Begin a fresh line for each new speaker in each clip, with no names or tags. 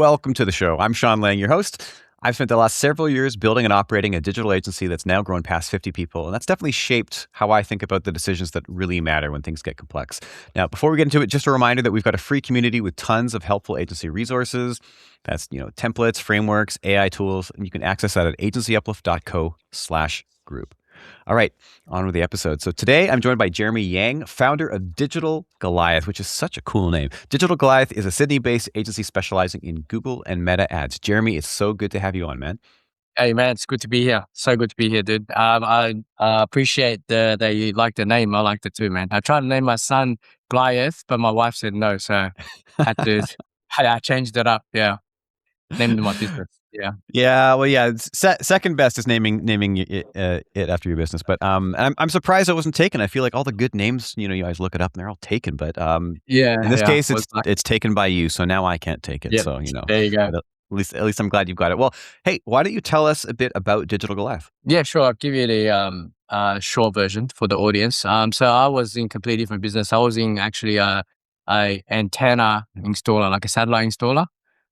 Welcome to the show. I'm Sean Lang, your host. I've spent the last several years building and operating a digital agency that's now grown past 50 people, and that's definitely shaped how I think about the decisions that really matter when things get complex. Now, before we get into it, just a reminder that we've got a free community with tons of helpful agency resources. That's, templates, frameworks, AI tools, and you can access that at agencyuplift.co/group. All right, on with the episode. So today I'm joined by Jeremy Yang, founder of Digital Goliath, which is such a cool name. Digital Goliath is a Sydney-based agency specializing in Google and Meta ads. Jeremy, it's so good to have you on, man.
Hey man, it's good to be here. So good to be here, dude. I appreciate that you like the name. I liked it too, man. I tried to name my son Goliath, but my wife said no, so I changed it up. Yeah, named my business. Yeah.
Yeah, well, yeah. Second best is naming it after your business, but I'm surprised it wasn't taken. I feel like all the good names, you guys look it up and they're all taken, but in this case, it's taken by you, so now I can't take it.
Yep,
So
there you go.
At least I'm glad you've got it. Well, hey, why don't you tell us a bit about Digital Goliath?
Yeah, sure. I'll give you the short version for the audience. So I was in completely different business. I was in actually a antenna installer, like a satellite installer,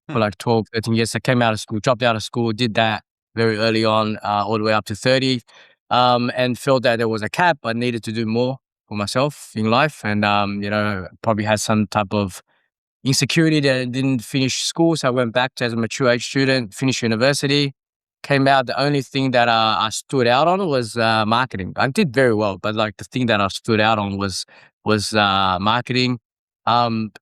for like 12, 13 years. I came out of school, dropped out of school, did that very early on, all the way up to 30, and felt that there was a cap. I needed to do more for myself in life, and probably had some type of insecurity that I didn't finish school. So I went back to as a mature age student, finished university, came out. The only thing that I stood out on was marketing. I did very well, but like the thing that I stood out on was marketing.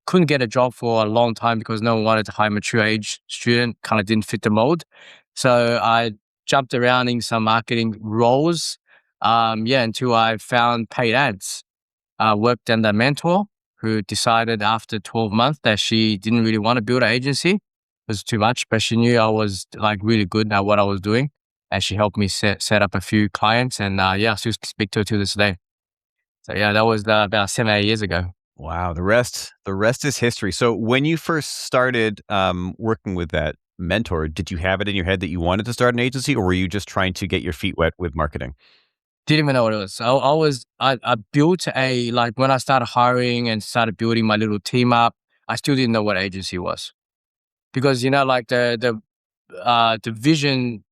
Couldn't get a job for a long time because no one wanted to hire a mature age student, kind of didn't fit the mold. So I jumped around in some marketing roles, until I found paid ads. Worked under a mentor who decided after 12 months that she didn't really want to build an agency. It was too much, but she knew I was like really good at what I was doing. And she helped me set up a few clients, and I still speak to her to this day. So yeah, that was about 7-8 years ago.
Wow, the rest is history. So when you first started working with that mentor, did you have it in your head that you wanted to start an agency, or were you just trying to get your feet wet with marketing?
Didn't even know what it was. I built when I started hiring and started building my little team up, I still didn't know what agency was. Because, like the vision,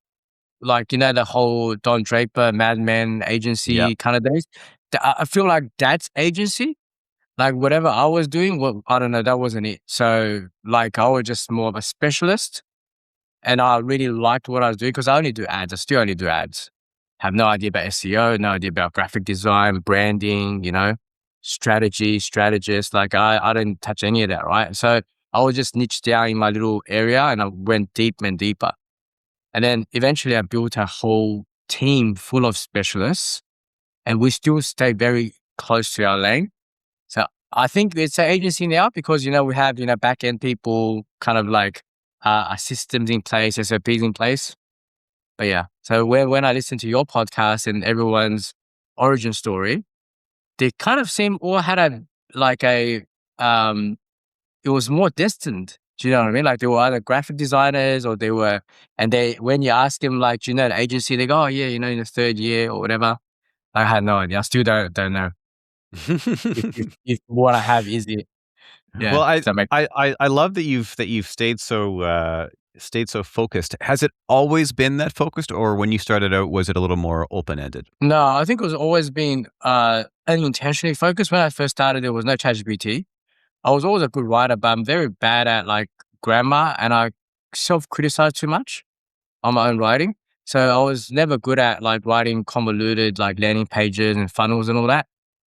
the whole Don Draper, Mad Men agency kind of days. I feel like that's agency. Like whatever I was doing, well, I don't know, that wasn't it. So like I was just more of a specialist, and I really liked what I was doing because I only do ads. I still only do ads. Have no idea about SEO, no idea about graphic design, branding, strategy, strategist. Like I didn't touch any of that, right? So I was just niched down in my little area, and I went deep and deeper. And then eventually I built a whole team full of specialists, and we still stay very close to our lane. So I think it's an agency now because, we have, back-end people, kind of like systems in place, SOPs in place. But yeah, so when I listen to your podcast and everyone's origin story, they kind of seem all had it was more distant. Do you know what I mean? Like they were either graphic designers or when you ask them, like, do you know the agency? They go, oh yeah, in the third year or whatever. I had no idea. I still don't know if what I have is it. Yeah.
Well, I love that you've stayed so focused. Has it always been that focused, or when you started out, was it a little more open-ended?
No, I think it was always been unintentionally focused. When I first started, there was no ChatGPT. I was always a good writer, but I'm very bad at like grammar, and I self-criticize too much on my own writing. So I was never good at like writing convoluted like landing pages and funnels and all that.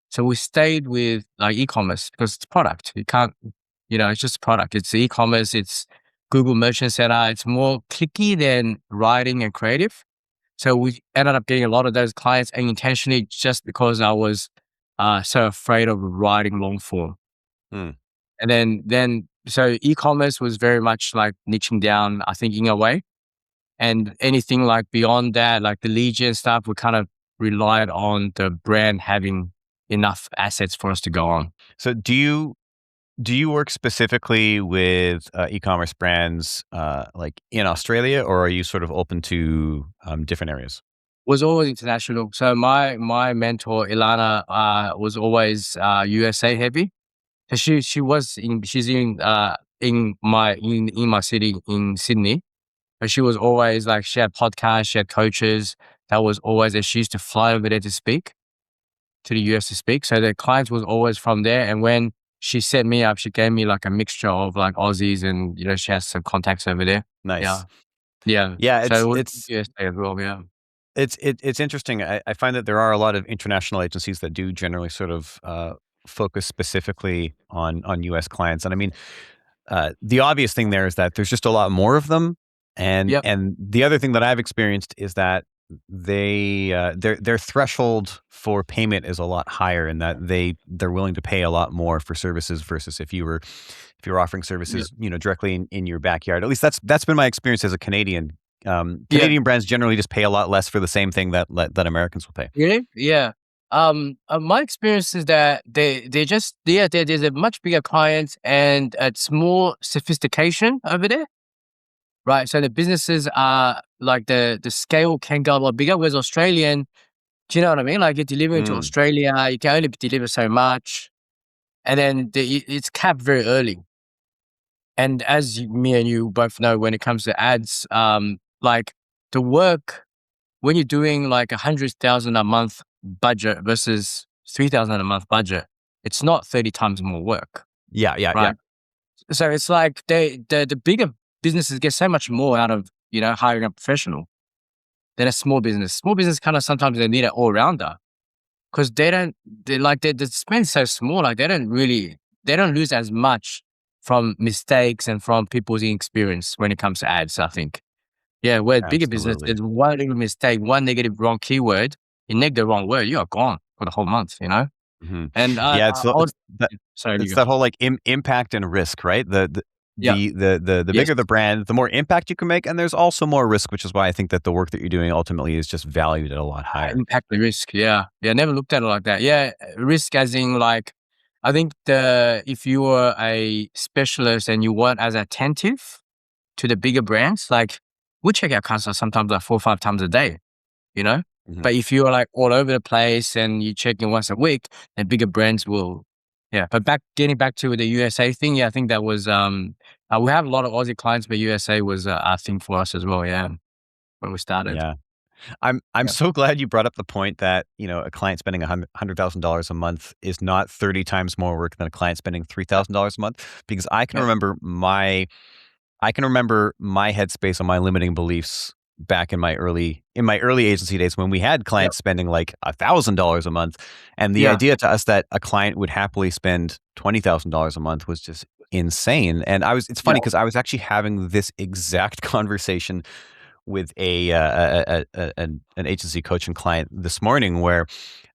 So we stayed with like e-commerce because it's product. You can't, it's just a product. It's e-commerce. It's Google Merchant Center. It's more clicky than writing and creative. So we ended up getting a lot of those clients unintentionally just because I was so afraid of writing long form. And then so e-commerce was very much like niching down, I think, in a way. And anything like beyond that, like the lead gen stuff, we kind of relied on the brand having enough assets for us to go on.
So do you work specifically with e-commerce brands like in Australia, or are you sort of open to different areas?
Was always international. So my mentor Ilana was always USA heavy. So she's in in my city in Sydney. But she was always like, she had podcasts, she had coaches. That was always, and she used to fly over there to speak to the US to speak. So the clients was always from there. And when she set me up, she gave me like a mixture of like Aussies and, she has some contacts over there. Yeah.
Nice.
Yeah.
Yeah,
So it was
it's
USA as well. Yeah.
it's interesting. I find that there are a lot of international agencies that do generally sort of focus specifically on U.S. clients, and I mean, the obvious thing there is that there's just a lot more of them, and
Yep.
and the other thing that I've experienced is that their threshold for payment is a lot higher, and that they're willing to pay a lot more for services versus if you're offering
Yep.
services, directly in your backyard. At least that's been my experience as a Canadian.
Yeah.
Canadian brands generally just pay a lot less for the same thing that Americans will pay.
Really? Yeah. My experience is that they just, there's a much bigger clients and it's more sophistication over there. Right. So the businesses are like the scale can go a lot bigger. Whereas Australian, do you know what I mean? Like you're delivering to
Mm,
Australia, you can only deliver so much. And then it's capped very early. And as me and you both know, when it comes to ads, like the work, when you're doing like 100,000 a month budget versus 3,000 a month budget, it's not 30 times more work,
yeah, yeah, yeah.
right? So it's like the bigger businesses get so much more out of, hiring a professional than a small business. Small business kind of sometimes they need an all rounder because the spend's so small, like they don't lose as much from mistakes and from people's inexperience when it comes to ads, I think. Yeah, where bigger business,
Absolutely.
there's one little mistake, one negative wrong keyword, you neg the wrong word, you are gone for the whole month, you know?
Mhm.
And
Yeah,
I would, sorry, you
it's
go.
that whole, like, impact and risk, right?
Yeah.
The
Yes.
bigger the brand, the more impact you can make, and there's also more risk, which is why I think that the work that you're doing ultimately is just valued at a lot higher.
Impact the risk. Yeah. Yeah. Never looked at it like that. Yeah. Risk as in like, I think if you were a specialist and you weren't as attentive to the bigger brands, like we check our customers sometimes like 4 or 5 times a day, you know?
Mhm.
But if you're like all over the place and you check in once a week, then bigger brands will, yeah. But getting back to the USA thing, yeah, I think that was, we have a lot of Aussie clients, but USA was a thing for us as well. Yeah. When we started.
Yeah. I'm
Yeah.
so glad you brought up the point that, a client spending $100,000 a month is not 30 times more work than a client spending $3,000 a month, because
Yeah.
I can remember my headspace on my limiting beliefs back in my early agency days when we had
Yeah.
clients spending like $1,000 a month, and the
Yeah.
idea to us that a client would happily spend $20,000 a month was just insane. And it's
Yeah.
funny because I was actually having this exact conversation with an agency coach and client this morning, where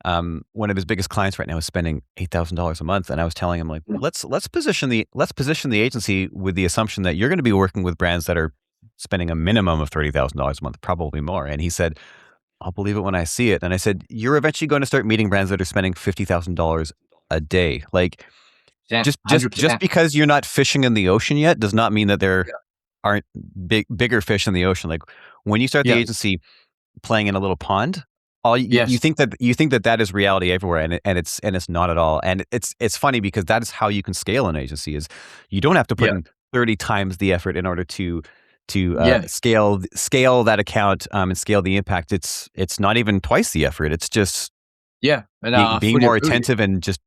one of his biggest clients right now is spending $8,000 a month, and I was telling him, like,
Yeah.
let's position the agency with the assumption that you're going to be working with brands that are spending a minimum of $30,000 a month, probably more. And he said, "I'll believe it when I see it." And I said, "You're eventually going to start meeting brands that are spending $50,000 a day. Like,
Yeah.
just
100%.
because you're not fishing in the ocean yet does not mean that there
Yeah.
aren't bigger fish in the ocean. Like, when you start the
Yeah.
agency playing in a little pond, all you
Yes.
think that is reality everywhere, and it's not at all. And it's funny because that is how you can scale an agency. Is you don't have to put
Yeah.
in 30 times the effort in order to
Yeah.
scale that account, and scale the impact. It's not even twice the effort. It's just
Yeah. And
being
I
being
fully
more
agree.
attentive and just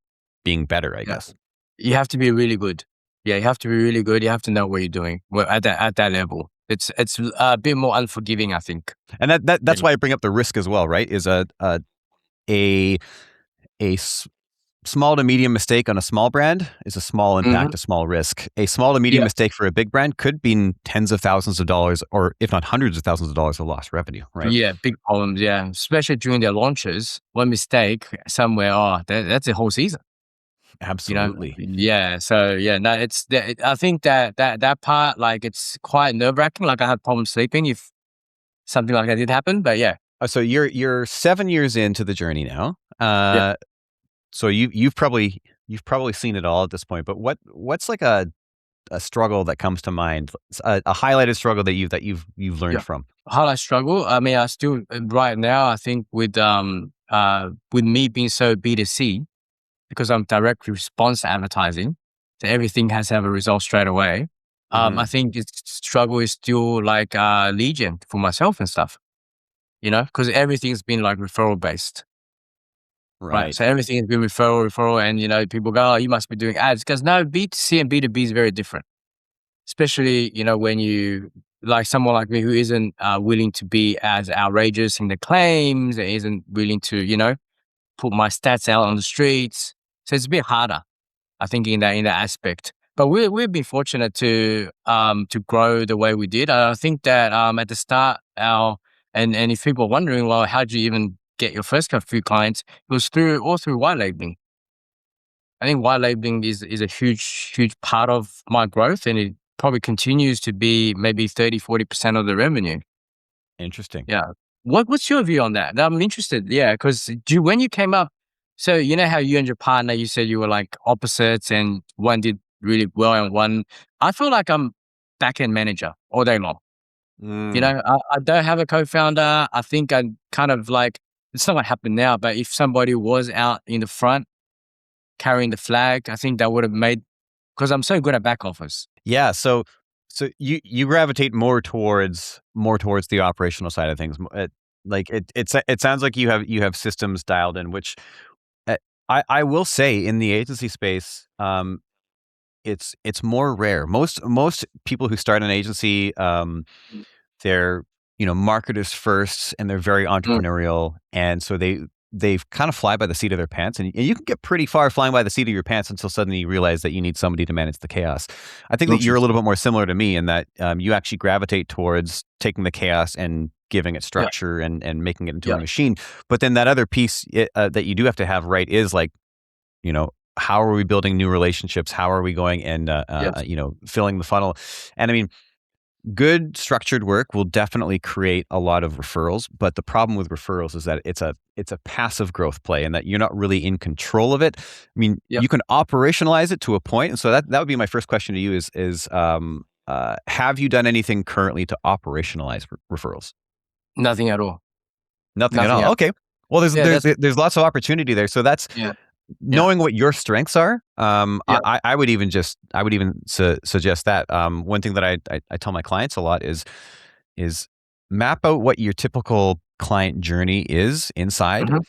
being better, I
Yeah.
guess.
You have to be really good. Yeah. You have to be really good. You have to know what you're doing. Well, at that level, it's a bit more unforgiving, I think.
And that's
Yeah.
why I bring up the risk as well, right? Is a a s- small to medium mistake on a small brand is a small
Hmm.
impact, a small risk. A small to medium
Yeah.
mistake for a big brand could mean tens of thousands of dollars, or if not hundreds of thousands of dollars of lost revenue, right?
Yeah. Big problems. Yeah. Especially during their launches. One mistake somewhere. Oh, that's a whole season.
Absolutely.
Yeah. So yeah, no, I think that part, like, it's quite nerve wracking. Like I had problems sleeping if something like that did happen. But yeah,
So you're 7 years into the journey now.
yeah,
So you've probably seen it all at this point. But what's like a struggle that comes to mind, a highlighted struggle that you've learned
yeah.
from?
How I struggle. I mean, I still right now. I think with me being so B2C because I'm direct response advertising. So everything has to have a result straight away. I
Mhm.
think the struggle is still like legion for myself and stuff, because everything's been like referral based. Right.
Right.
So everything has been referral, and people go, "Oh, you must be doing ads." Because no, B2C and B2B is very different. Especially, when you like someone like me who isn't willing to be as outrageous in the claims, and isn't willing to, put my stats out on the streets. So it's a bit harder, I think, in that aspect. But we've been fortunate to grow the way we did. I think that at the start, and if people are wondering, well, how did you even get your first few clients? It was through white labeling. I think white labeling is a huge part of my growth, and it probably continues to be maybe 30-40% of the revenue.
Interesting.
Yeah. What's your view on that? I'm interested. Yeah, because when you came up, so you know how you and your partner, you said you were like opposites, and one did really well, and one. I feel like I'm back end manager all day long.
Mm.
I don't have a co-founder. I think I kind of like, it's not what happened now, but if somebody was out in the front carrying the flag, I think that would have made, because I'm so good at back office.
Yeah, so you gravitate more towards the operational side of things. It sounds like you have systems dialed in, which uh, I will say in the agency space, it's more rare. Most people who start an agency, they're, marketers first, and they're very
Mm,
entrepreneurial, and so they've kind of fly by the seat of their pants, and you can get pretty far flying by the seat of your pants until suddenly you realize that you need somebody to manage the chaos. I think that you're
Gucci.
a little bit more similar to me in that, you actually gravitate towards taking the chaos and giving it
Yeah,
structure and making it into a
yeah,
machine. But then that other piece, that you do have to have right is like, how are we building new relationships? How are we going and,
yes,
filling the funnel? And I mean, good structured work will definitely create a lot of referrals, but the problem with referrals is that it's a passive growth play, and that you're not really in control of it. I mean,
yeah.
you can operationalize it to a point, and so that would be my first question to you is have you done anything currently to operationalize referrals?
Nothing at all.
Nothing at
Nothing
all.
at
Okay. Well, there's
Yeah,
there's
that's
there's lots of opportunity there. So that's
yeah, yeah,
knowing what your strengths are.
yeah.
I would even suggest that. One thing that I tell my clients a lot is map out what your typical client journey is inside,
Mhm.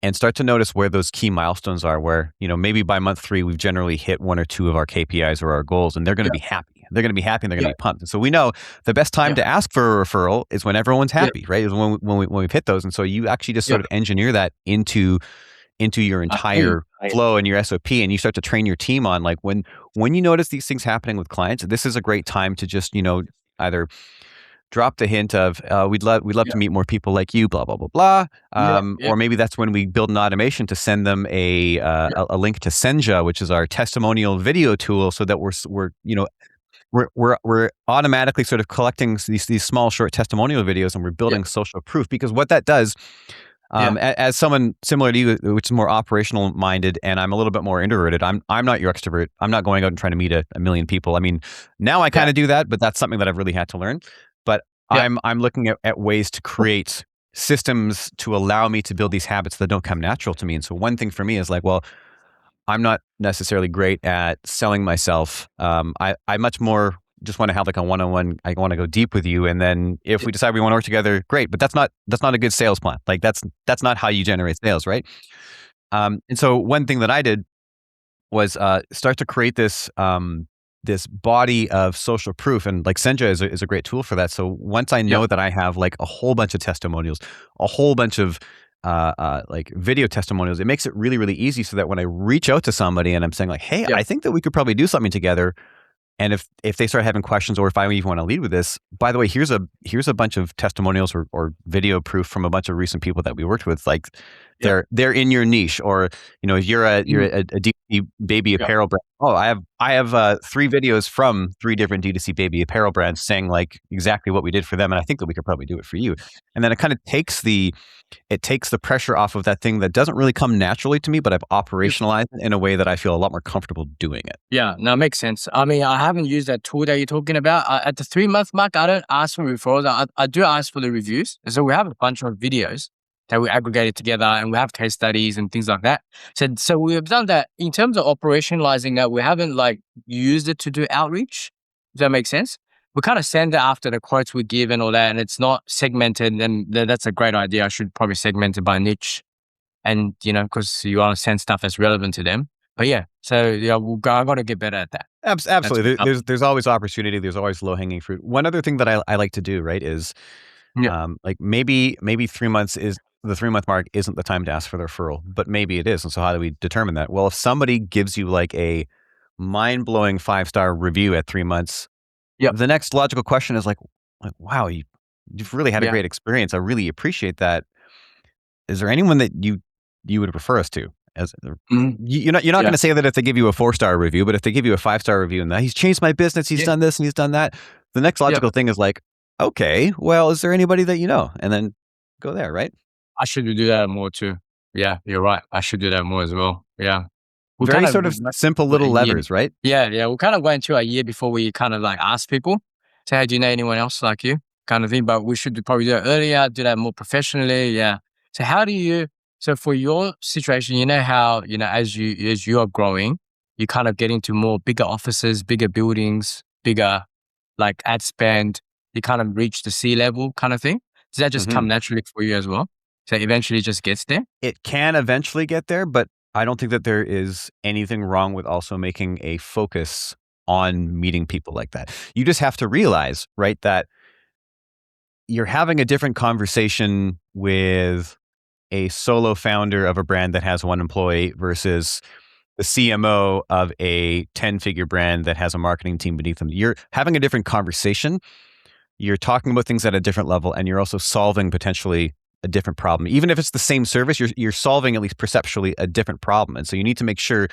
and start to notice where those key milestones are, where, maybe by month 3, we've generally hit 1 or 2 of our KPIs or our goals, and they're gonna
Yeah,
be happy. They're gonna be happy, and they're gonna
yeah,
be pumped. And so we know the best time
yeah,
to ask for a referral is when everyone's
yeah,
happy, right? Is when we've hit those. And so you actually just
yeah.
sort of engineer that into your
I hear you.
entire flow and your SOP, and you start to train your team on, like, when you notice these things happening with clients, this is a great time to just, either drop the hint of, we'd love
Yeah,
to meet more people like you, blah, blah, blah, blah.
yeah, yeah,
Or maybe that's when we build an automation to send them
yeah,
a link to Senja, which is our testimonial video tool, so that we're automatically sort of collecting these small short testimonial videos, and we're
yeah,
building social proof. Because what that does,
yeah,
as someone similar to you, which is more operational minded, and I'm a little bit more introverted. I'm not your extrovert. I'm not going out and trying to meet a million people. I mean, now I
yeah,
kind of do that, but that's something that I've really had to learn. But
yeah,
I'm looking at ways to create systems to allow me to build these habits that don't come natural to me. And so one thing for me is like, well, I'm not necessarily great at selling myself. I much more just want to have like a one-on-one. I want to go deep with you, and then if
yeah,
we decide we want to work together, great. But that's not a good sales plan. Like that's not how you generate sales, right? And so one thing that I did was start to create this body of social proof, and like Senja is a great tool for that. So once I
yeah,
know that I have like a whole bunch of testimonials, a whole bunch of like video testimonials, it makes it really really easy, so that when I reach out to somebody and I'm saying like, hey,
yeah,
I think that we could probably do something together, and if they start having questions, or if I even want to lead with this, by the way, here's a bunch of testimonials or video proof from a bunch of recent people that we worked with. Like
yeah,
they're in your niche, or if you're a you're
mm,
a D2C baby
yeah,
apparel brand. Oh, I have 3 videos from 3 different D2C baby apparel brands saying like exactly what we did for them, and I think that we could probably do it for you. And then it takes the pressure off of that thing that doesn't really come naturally to me, but I've
yeah.
operationalized it in a way that I feel a lot more comfortable doing it.
Yeah, no, it makes sense. I mean, I haven't used that tool that you're talking about. At the 3-month mark, I don't ask for referrals. I do ask for the reviews. So we have a bunch of videos that we aggregated together, and we have case studies and things like that. So we've done that. In terms of operationalizing that, we haven't like used it to do outreach. Does that make sense? We kind of send it after the quotes we give and all that, and it's not segmented. And that's a great idea. I should probably segment it by niche, and because you want to send stuff that's relevant to them. But yeah, so yeah, I got to get better at that. That's
Absolutely.
what's up.
There's always opportunity. There's always low hanging fruit. One other thing that I like to do, right, is
Yeah,
like maybe 3 months is the 3 month mark isn't the time to ask for the referral, but maybe it is. And so how do we determine that? Well, if somebody gives you like a mind blowing 5-star review at 3 months,
yep,
the next logical question is like wow, you've really had a
yeah,
great experience. I really appreciate that. Is there anyone that you would refer us to? As
mhm,
you're not going
yeah,
to say that if they give you a 4-star review, but if they give you a 5-star review and that he's changed my business, he's
yeah,
done this and he's done that, the next
yeah.
logical thing is like, okay, well, is there anybody that you know? And then go there, right?
I should do that more too. Yeah, you're right. I should do that more as well. Yeah. We kind
Very
of
sort of simple
a
little
year.
levers, right?
Yeah, yeah. We kind of went to a year before we kind of like ask people, say, hey, do you know anyone else like you? Kind of thing. But we should probably do it earlier, do that more professionally. Yeah. So so for your situation, how, as you are growing, you kind of get into more bigger offices, bigger buildings, bigger like ad spend, you kind of reach the C level kind of thing. Does that just
Hmm.
come naturally for you as well? So eventually it just gets there?
It can eventually get there, but I don't think that there is anything wrong with also making a focus on meeting people like that. You just have to realize, right, that you're having a different conversation with a solo founder of a brand that has one employee versus the CMO of a 10-figure brand that has a marketing team beneath them. You're having a different conversation. You're talking about things at a different level, and you're also solving potentially a different problem. Even if it's the same service, you're solving at least perceptually a different problem. And so you need to make sure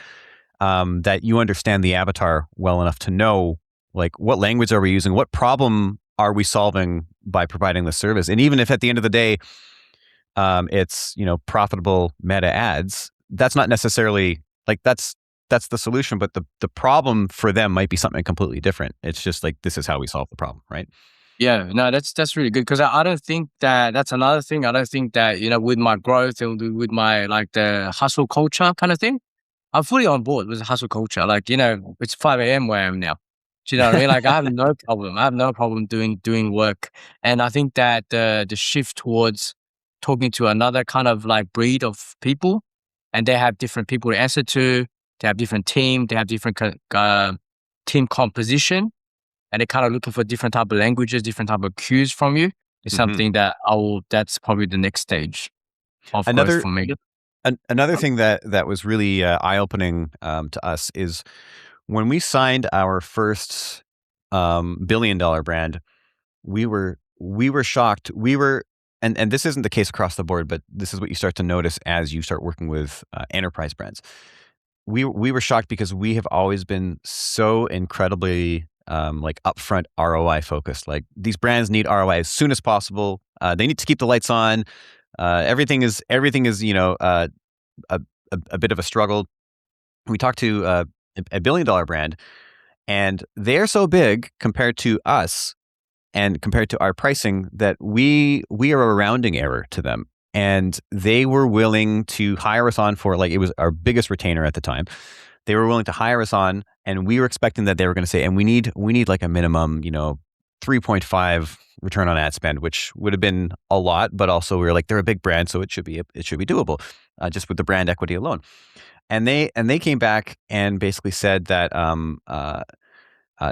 that you understand the avatar well enough to know like what language are we using, what problem are we solving by providing the service, and even if at the end of the day it's profitable meta ads, that's not necessarily like that's the solution, but the problem for them might be something completely different. It's just like this is how we solve the problem, right?
Yeah, no, that's really good because I don't think that's another thing. I don't think that, with my growth and with my like the hustle culture kind of thing, I'm fully on board with the hustle culture. Like, it's 5 a.m. where I am now. Do you know what I mean? Like, I have no problem. I have no problem doing work. And I think that the shift towards talking to another kind of like breed of people, and they have different people to answer to, they have different team, they have different team composition, and they're kind of looking for different type of languages, different type of cues from you. Is
Hmm.
something that that's probably the next stage of growth
Another
for me.
another thing that was really eye opening to us is when we signed our first $1 billion brand. We were shocked. And this isn't the case across the board, but this is what you start to notice as you start working with enterprise brands. We were shocked because we have always been so incredibly like upfront ROI focused. Like these brands need ROI as soon as possible. They need to keep the lights on. Everything is a, a bit of a struggle. We talked to a $1 billion brand, and they're so big compared to us and compared to our pricing that we are a rounding error to them. And they were willing to hire us on for like it was our biggest retainer at the time. They were willing to hire us on, and we were expecting that they were going to say, and we need like a minimum, 3.5 return on ad spend, which would have been a lot, but also we were like they're a big brand, so it should be doable, just with the brand equity alone. And they came back and basically said that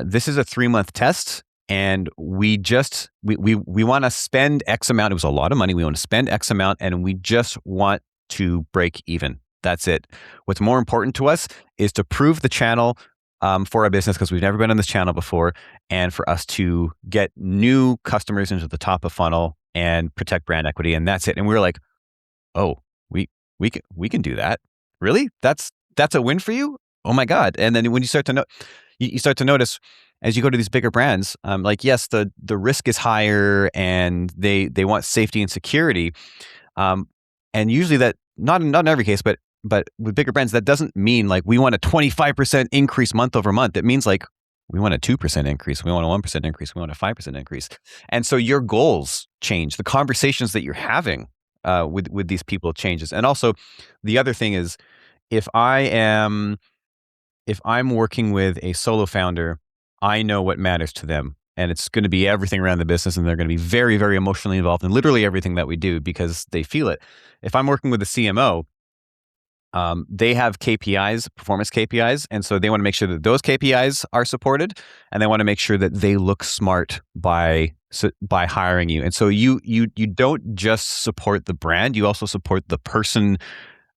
this is a 3-month test, and we want to spend X amount. It was a lot of money. We want to spend X amount, and we just want to break even. That's it. What's more important to us is to prove the channel for our business because we've never been on this channel before, and for us to get new customers into the top of funnel and protect brand equity, and that's it. And we were like, oh, we can do that. Really? That's a win for you? Oh my God. And then when you start to know, you start to notice as you go to these bigger brands, like, yes, the risk is higher and they want safety and security. And usually that, not in every case, but with bigger brands, that doesn't mean like we want a 25% increase month over month. It means like we want a 2% increase. We want a 1% increase. We want a 5% increase. And so your goals change. The conversations that you're having with these people changes. And also, the other thing is, if I'm working with a solo founder, I know what matters to them. And it's going to be everything around the business, and they're going to be very, very emotionally involved in literally everything that we do because they feel it. If I'm working with a CMO, they have KPIs, performance KPIs, and so they want to make sure that those KPIs are supported, and they want to make sure that they look smart by hiring you. And so you don't just support the brand, you also support the person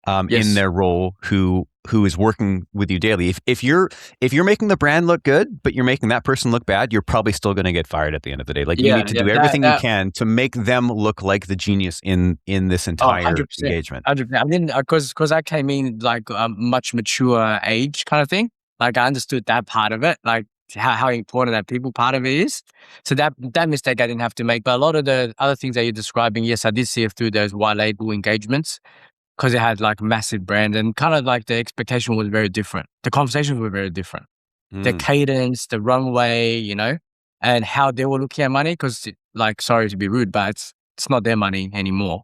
in
Yes.
their role who is working with you daily. If you're making the brand look good, but you're making that person look bad, you're probably still going to get fired at the end of the day. Like, you
Yeah.
need to
Yeah.
do everything you can to make them look like the genius in this
Oh,
entire
100%.
engagement.
100%. I mean, because I came in like a much mature age kind of thing. Like, I understood that part of it, like how important that people part of it is. So that mistake I didn't have to make. But a lot of the other things that you're describing, yes, I did see it through those white label engagements because it had like massive brand and kind of like the expectation was very different. The conversations were very different. The cadence, the runway, and how they were looking at money. Because, like, sorry to be rude, but it's not their money anymore.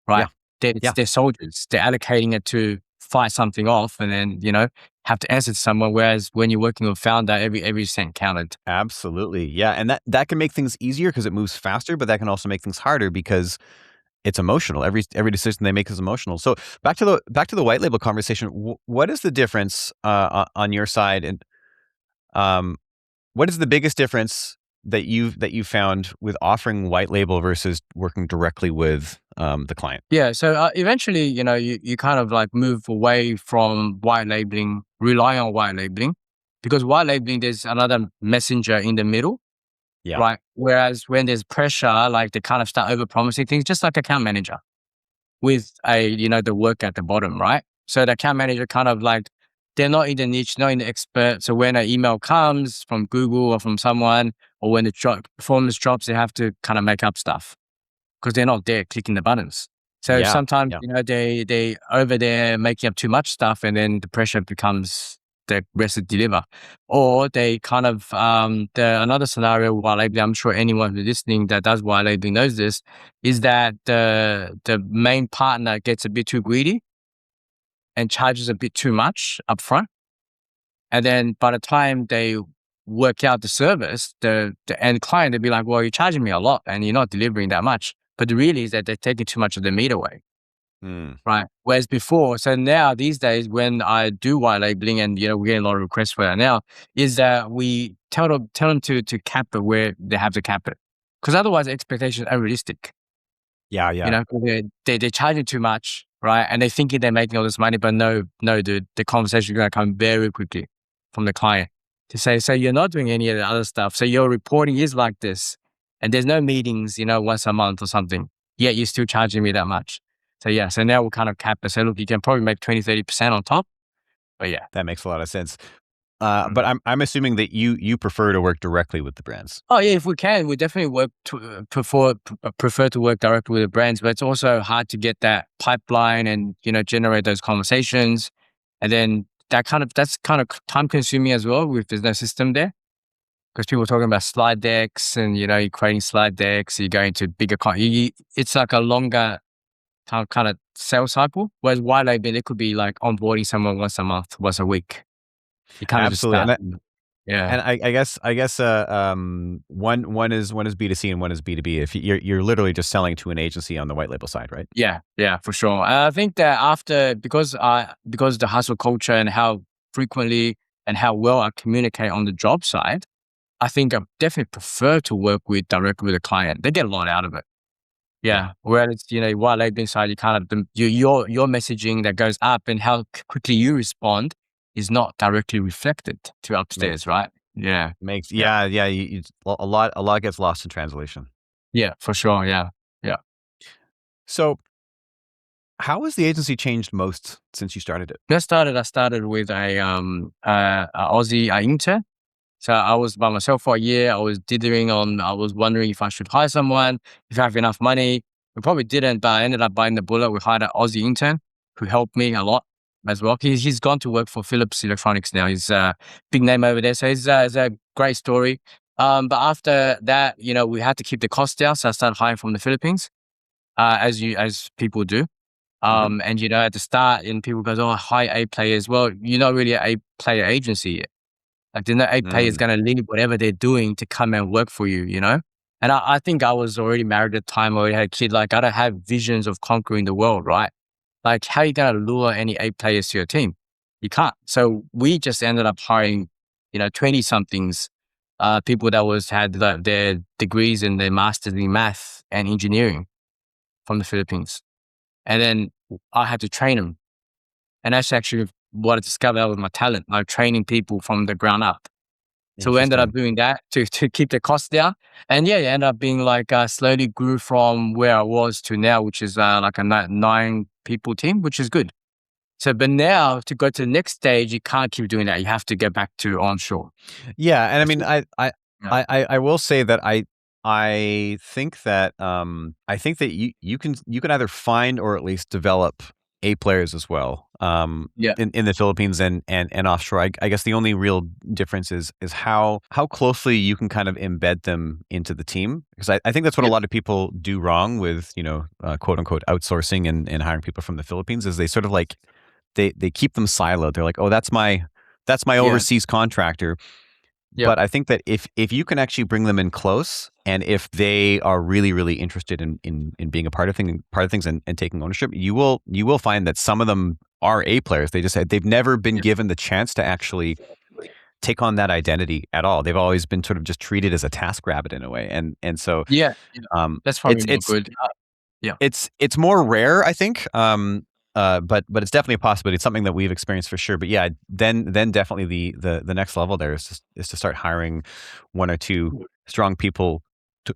Right.
Yeah. Yeah.
They're soldiers. They're allocating it to fight something off and then, have to answer to someone. Whereas when you're working with a founder, every cent counted.
Absolutely. Yeah. And that can make things easier because it moves faster, but that can also make things harder because it's emotional. Every decision they make is emotional. So back to the white label conversation. What is the difference on your side, and what is the biggest difference that you found with offering white label versus working directly with the client?
Yeah. So eventually, you kind of like move away from white labeling, relying on white labeling, because white labeling, there's another messenger in the middle.
Yeah.
Right. Whereas when there's pressure, like they kind of start over promising things, just like account manager with the work at the bottom, right? So the account manager kind of like, they're not in the niche, not in the expert. So when an email comes from Google or from someone, or when the performance drops, they have to kind of make up stuff because they're not there clicking the buttons. So
Yeah.
sometimes,
Yeah.
they over there making up too much stuff, and then the pressure becomes the rest to deliver. Or they kind of, another scenario while labeling, I'm sure anyone who's listening that does while labeling knows this, is that the main partner gets a bit too greedy and charges a bit too much upfront. And then by the time they work out the service, the end client, they'll be like, well, you're charging me a lot and you're not delivering that much. But the reality is that they're taking too much of the meat away. Right. Whereas before, so now these days when I do white labeling and, we're getting a lot of requests for that now, is that we tell them to cap it where they have to cap it. Because otherwise the expectations are unrealistic.
Yeah. Yeah.
'Cause they're charging too much, right? And they're thinking they're making all this money, but no, dude, the conversation is going to come very quickly from the client to say, so you're not doing any of the other stuff. So your reporting is like this, and there's no meetings, once a month or something. Yet you're still charging me that much. So yeah, so now we'll kind of cap it. So look, you can probably make 20-30% on top. But yeah.
That makes a lot of sense. But I'm assuming that you prefer to work directly with the brands.
Oh yeah, if we can, we definitely prefer to work directly with the brands, but it's also hard to get that pipeline and generate those conversations, and then that's kind of time consuming as well if there's no system there, because people are talking about slide decks and you're creating slide decks, you're going to bigger it's like a longer kind of sales cycle. Whereas white label, it could be like onboarding someone once a month, once a week. You kind of just
Absolutely.
start. Yeah.
And I guess one is B2C and one is B2B. If you're literally just selling to an agency on the white label side, right?
Yeah, for sure. I think that because the hustle culture and how frequently and how well I communicate on the job side, I think I definitely prefer to work directly with a client. They get a lot out of it. Yeah. Whereas, while labeling side, you kind of, your messaging that goes up and how quickly you respond is not directly reflected to upstairs, right? Yeah.
A lot gets lost in translation.
Yeah, for sure. Yeah.
So how has the agency changed most since you started it?
I started with a Aussie intern. So I was by myself for a year. I was I was wondering if I should hire someone, if I have enough money. We probably didn't, but I ended up biting the bullet. We hired an Aussie intern who helped me a lot as well. He's gone to work for Philips Electronics now. He's a big name over there. So it's a great story. But after that, we had to keep the costs down. So I started hiring from the Philippines. as people do.
Mhm.
And at the start, and people goes, "Oh, hire A players." Well, you're not really a player agency yet. Like, the no A player's
Mm.
gonna leave whatever they're doing to come and work for you, you know? And I think I was already married at the time, already had a kid. Like, I don't have visions of conquering the world, right? Like, how are you gonna lure any A players to your team? You can't. So we just ended up hiring, 20 somethings, people that had their degrees and their masters in math and engineering from the Philippines. And then I had to train them. And that's actually what I discovered, that was my talent, like training people from the ground up. So we ended up
Interesting.
doing that to keep the costs down. And yeah, it ended up being like, slowly grew from where I was to now, which is like a 9 people team, which is good. So, but now to go to the next stage, you can't keep doing that. You have to get back to onshore.
Yeah, and I
That's
mean,
it. Yeah.
I will say that I think that you can either find or at least develop A players as well,
Yeah.
in the Philippines and offshore. I guess the only real difference is how closely you can kind of embed them into the team, because I think that's what a
Yeah.
lot of people do wrong with, quote unquote outsourcing and hiring people from the Philippines, is they sort of like they keep them siloed. They're like, oh, that's my
Yeah.
overseas contractor.
Yeah.
But I think that if you can actually bring them in close, and if they are really, really interested in being a part of things and taking ownership, you will find that some of them are A players. They've never been
Yeah.
given the chance to actually take on that identity at all. They've always been sort of just treated as a task rabbit in a way. And so
Yeah. Yeah.
um
That's
it's
probably not
it's
good. Yeah.
it's more rare, I think. But it's definitely a possibility. It's something that we've experienced for sure. But yeah, then definitely the next level there is to start hiring one or two strong people to,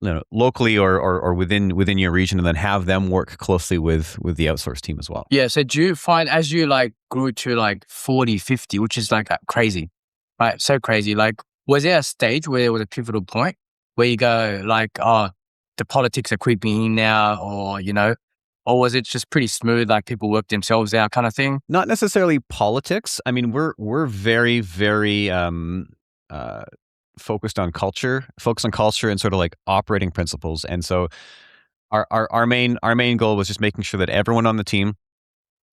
Yeah.
locally or within your region, and then have them work closely with the outsourced team as well.
Yeah. So do you find, as you like grew to like 40, 50, which is like crazy, right? So crazy. Like, was there a stage where there was a pivotal point where you go like, oh, the politics are creeping in now, or was it just pretty smooth, like people work themselves out kind of thing?
Not necessarily politics. I mean, we're very, very uh, focused on culture and sort of like operating principles. And so our main goal was just making sure that everyone on the team,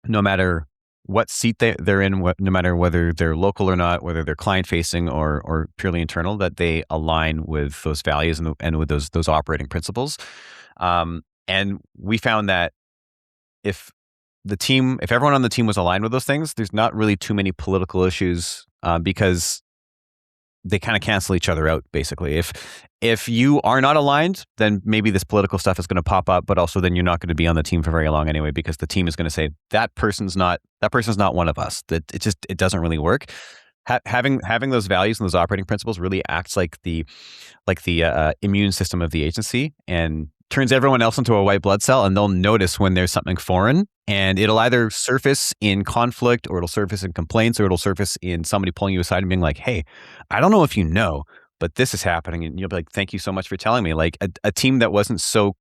no matter what seat they're in, no matter whether they're local or not, whether they're client facing or purely internal, that they align with those values and with those operating principles. And we found that if if everyone on the team was aligned with those things, there's not really too many political issues, because they kind of cancel each other out, basically. If you are not aligned, then maybe this political stuff is going to pop up, but also then you're not going to be on the team for very long anyway, because the team is going to say that person's not one of us. That it doesn't really work. Having those values and those operating principles really acts like the immune system of the agency, and turns everyone else into a white blood cell, and they'll notice when there's something foreign, and it'll either surface in conflict, or it'll surface in complaints, or it'll surface in somebody pulling you aside and being like, hey, I don't know if you know, but this is happening. And you'll be like, thank you so much for telling me. Like a team that wasn't so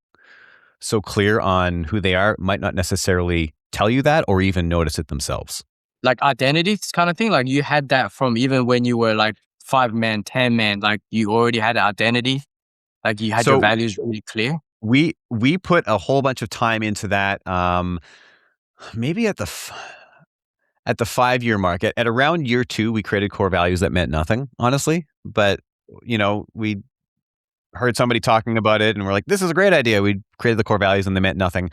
clear on who they are might not necessarily tell you that or even notice it themselves.
Like identities kind of thing. Like you had that from even when you were like 5 man, 10 man, like you already had an identity, like you had your
So
values really clear.
we put a whole bunch of time into that. Maybe at the 5 year mark, at around year two, we created core values that meant nothing, honestly. But we heard somebody talking about it, and we're like, this is a great idea. We created the core values, and they meant nothing.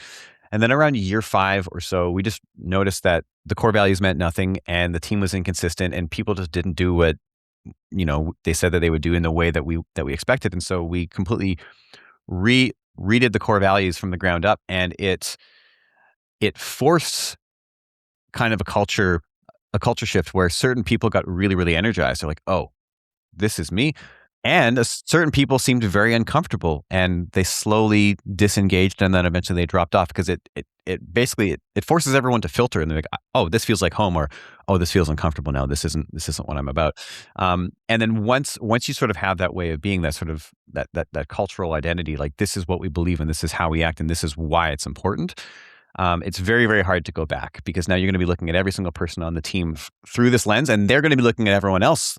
And then around year five or so, we just noticed that the core values meant nothing, and the team was inconsistent, and people just didn't do what they said that they would do in the way that we expected. And so we completely redid the core values from the ground up, and it forced kind of a culture shift where certain people got really, really energized. They're like, oh, this is me. And certain people seemed very uncomfortable, and they slowly disengaged, and then eventually they dropped off, because it basically it forces everyone to filter, and they're like, oh, this feels like home, or oh, this feels uncomfortable now. This isn't what I'm about. And then once you sort of have that way of being, that sort of that cultural identity, like this is what we believe, and this is how we act, and this is why it's important. It's very, very hard to go back, because now you're going to be looking at every single person on the team through this lens, and they're going to be looking at everyone else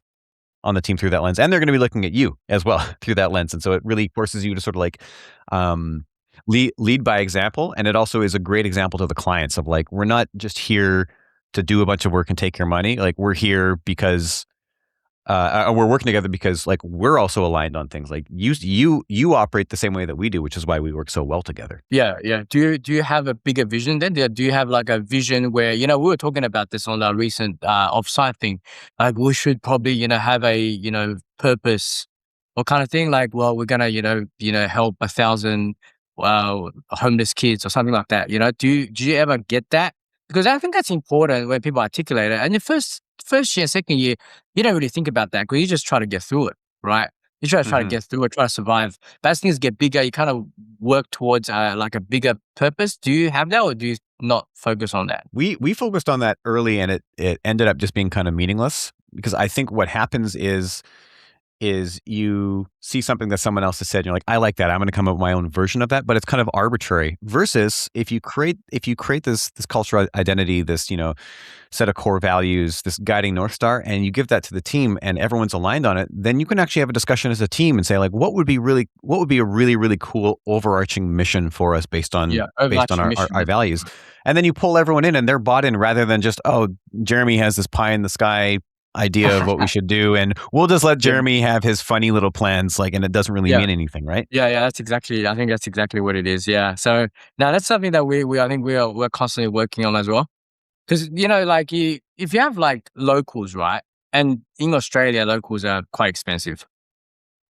on the team through that lens, and they're going to be looking at you as well through that lens. And so it really forces you to sort of like lead by example, and it also is a great example to the clients of like, we're not just here to do a bunch of work and take your money. Like, we're here because we're working together because like we're also aligned on things. Like you operate the same way that we do, which is why we work so well together.
Yeah, yeah. Do you have a bigger vision then? Do you have like a vision where, we were talking about this on our recent offsite thing. Like we should probably, have a, purpose or kind of thing. Like, well, we're gonna, help 1,000 homeless kids or something like that. Do you ever get that? Because I think that's important when people articulate it. And the first year, second year, you don't really think about that because you just try to get through it, right? You try to
Hmm.
get through it, try to survive. But as things get bigger, you kind of work towards like a bigger purpose. Do you have that, or do you not focus on that?
We focused on that early, and it ended up just being kind of meaningless because I think what happens is you see something that someone else has said, and you're like, I like that. I'm going to come up with my own version of that, but it's kind of arbitrary. Versus if you create this cultural identity, this set of core values, this guiding North Star, and you give that to the team and everyone's aligned on it, then you can actually have a discussion as a team and say like, what would be a really, really cool overarching mission for us based on
Yeah, overarching
our
mission.
values. And then you pull everyone in and they're bought in rather than just, oh, Jeremy has this pie in the sky idea of what we should do. And we'll just let
Yeah,
Jeremy have his funny little plans, like, and it doesn't really
yeah,
mean anything, right?
yeah. I think that's exactly what it is. Yeah. So now that's something that we I think we're constantly working on as well. Because like if you have like locals, right? And in Australia, locals are quite expensive.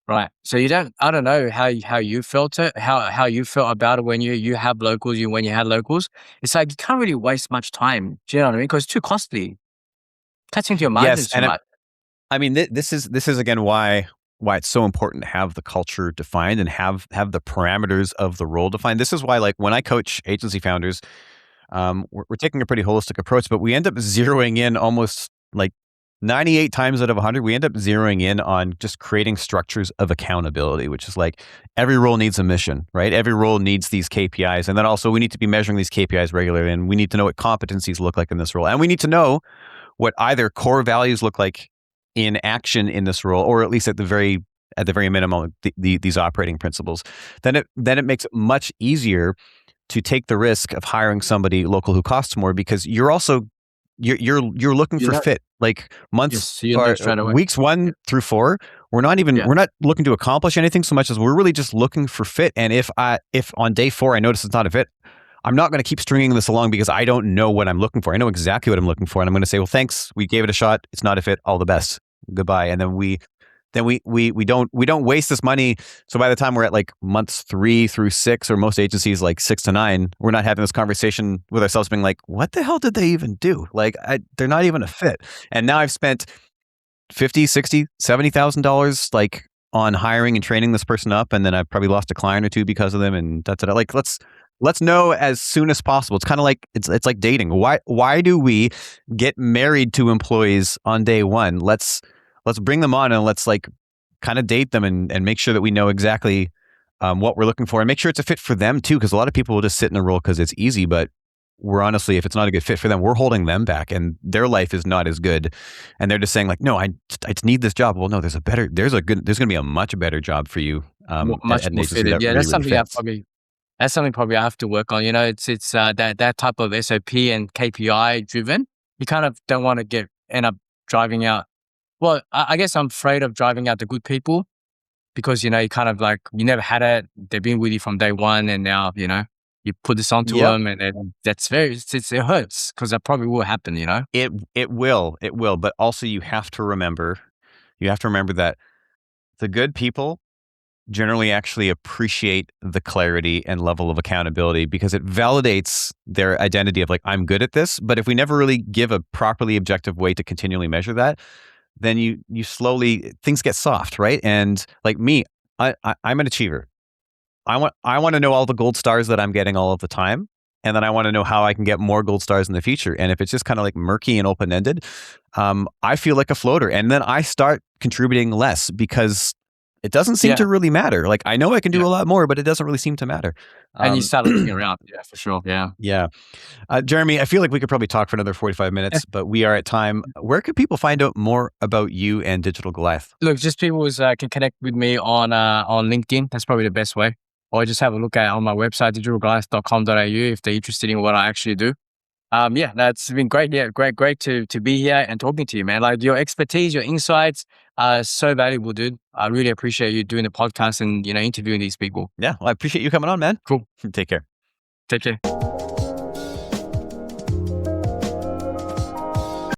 Right. So I don't know how you felt it, how you felt about it when you have locals, when you had locals. It's like you can't really waste much time. Do you know what I mean? Because it's too costly. Cuts into your
Yes,
margins too
and
much.
I mean, this is again why it's so important to have the culture defined and have the parameters of the role defined. This is why, like, when I coach agency founders, we're taking a pretty holistic approach, but we end up zeroing in almost like 98 times out of 100. We end up zeroing in on just creating structures of accountability, which is like every role needs a mission, right? Every role needs these KPIs, and then also we need to be measuring these KPIs regularly, and we need to know what competencies look like in this role, and we need to know what either core values look like in action in this role, or at least at the very minimum, these operating principles. Then it makes it much easier to take the risk of hiring somebody local who costs more because you're looking
You
for
know,
fit. Like months
yes, you know
or
straight away.
weeks 1 through 4,
Yeah,
we're not looking to accomplish anything so much as we're really just looking for fit. And if on day 4 I notice it's not a fit, I'm not going to keep stringing this along because I don't know what I'm looking for. I know exactly what I'm looking for, and I'm going to say, well, thanks, we gave it a shot. It's not a fit. All the best. Goodbye. And then we don't waste this money. So by the time we're at like months 3 through 6, or most agencies like 6 to 9, we're not having this conversation with ourselves, being like, what the hell did they even do? Like, they're not even a fit. And now I've spent 50, 60, $70,000 like on hiring and training this person up, and then I've probably lost a client or two because of them, and that's it. Like, let's know as soon as possible. It's kind of like it's like dating. Why do we get married to employees on day 1? Let's bring them on and let's like kind of date them and make sure that we know exactly what we're looking for, and make sure it's a fit for them too, because a lot of people will just sit in a role because it's easy, but we're honestly, if it's not a good fit for them, we're holding them back, and their life is not as good, and they're just saying like, no, I just need this job. Well, no, there's going to be a much better job for you
much
at an
more
agency
fitted.
that
Yeah,
really, really fits.
that's something probably I have to work on. It's that type of SOP and KPI driven. You kind of don't want to end up driving out. Well, I guess I'm afraid of driving out the good people because you kind of like you never had it. They've been with you from day one, and now you put this onto
Yep.
them, and then it hurts because that probably will happen.
It will, but also you have to remember that the good people generally actually appreciate the clarity and level of accountability because it validates their identity of like, I'm good at this. But if we never really give a properly objective way to continually measure that, then you slowly, things get soft, right? And like me, I'm an achiever. I want to know all the gold stars that I'm getting all of the time. And then I want to know how I can get more gold stars in the future. And if it's just kind of like murky and open ended, I feel like a floater. And then I start contributing less because it doesn't seem
Yeah,
to really matter. Like, I know I can
yeah.
do a lot more, but it doesn't really seem to matter.
And you
Um,
start looking around. Yeah, for sure. Yeah.
yeah. Jeremy, I feel like we could probably talk for another 45 minutes, but we are at time. Where can people find out more about you and Digital Goliath?
Look, just people can connect with me on LinkedIn. That's probably the best way. or just have a look at on my website, digitalgoliath.com.au, if they're interested in what I actually do. Yeah, that's been great. Yeah, great to be here and talking to you, man. Like your expertise, your insights are so valuable, dude. I really appreciate you doing the podcast and interviewing these people.
Yeah, well, I appreciate you coming on, man.
Cool.
Take care.
Take care.